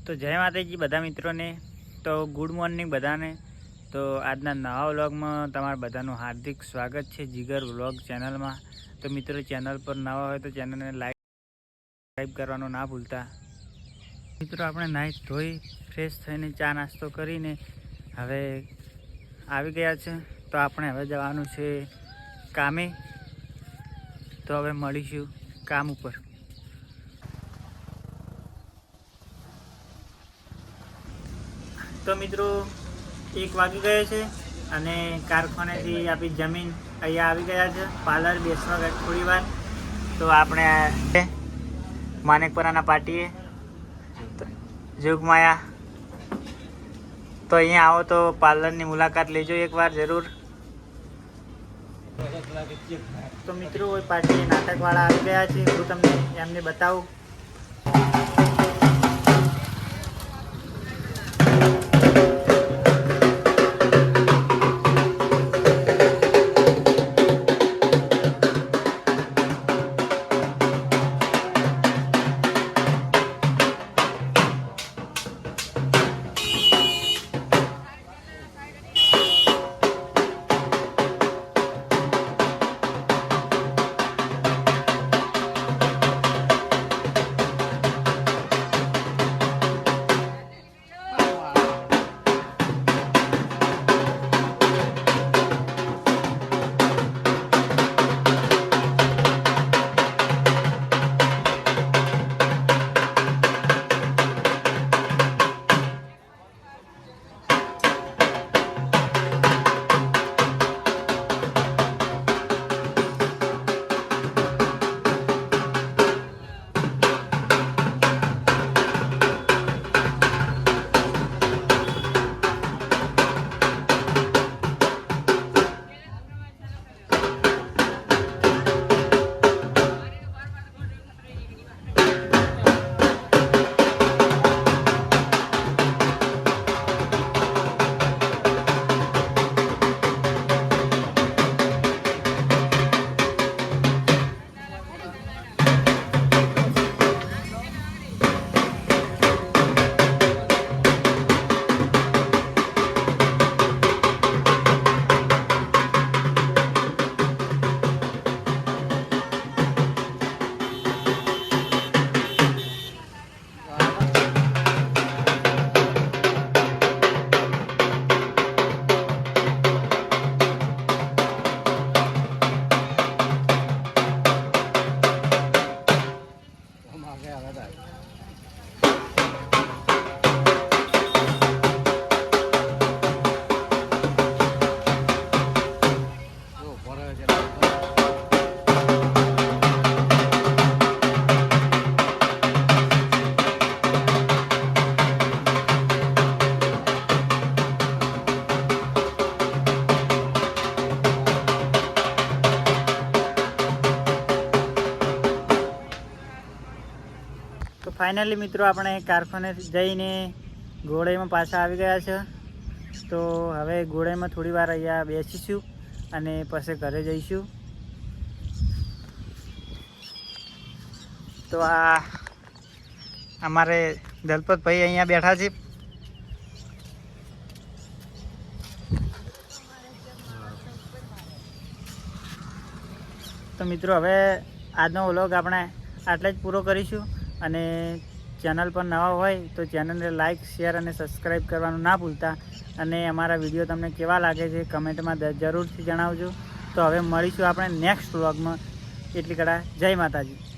તો જય માતાજી બધા મિત્રોને। તો ગુડ મોર્નિંગ બધાને। તો આજના નવા વ્લોગમાં તમારા બધાનું હાર્દિક સ્વાગત છે જીગર વ્લોગ ચેનલમાં। તો મિત્રો ચેનલ પર નવા હોય તો ચેનલને લાઈક સબસ્ક્રાઈબ કરવાનું ના ભૂલતા। મિત્રો આપણે નાહી ધોઈ ફ્રેશ થઈને ચા નાસ્તો કરીને હવે આવી ગયા છે। તો આપણે હવે જવાનું છે કામે। તો હવે મળીશું કામ ઉપર। તો મિત્રો 1 વાગી ગયો છે અને કારખાનેથી આપણી જમીન અહીંયા આવી ગયા છે પાર્લર બેસવા ગયા થોડી વાર। તો આપણે માનેકપરાના પાટીએ જોગમાયા। તો અહીંયા આવો તો પાર્લરની મુલાકાત લેજો એકવાર જરૂર। તો મિત્રો પાટીએ નાટકવાળા આવી ગયા છે, હું તમને એમને બતાવું। તો ફાઇનલી મિત્રો આપણે કારખાને જઈને ઘોડાઈમાં પાછા આવી ગયા છે। તો હવે ઘોડાઈમાં થોડી વાર અહીંયા બેસીશું અને પછી ઘરે જઈશું। તો આ અમારે દલપતભાઈ અહીંયા બેઠા છે। તો મિત્રો હવે આજનો વ્લોગ આપણે આટલે જ પૂરો કરીશું અને ચેનલ પર નવા હોય તો ચેનલને લાઈક શેર અને સબસ્ક્રાઈબ કરવાનું ના ભૂલતા। અને અમારા વિડીયો તમને કેવા લાગે છે કમેન્ટમાં જરૂરથી જણાવજો। તો હવે મળીશું આપણે નેક્સ્ટ વ્લોગમાં। એટલી કડા જય માતાજી।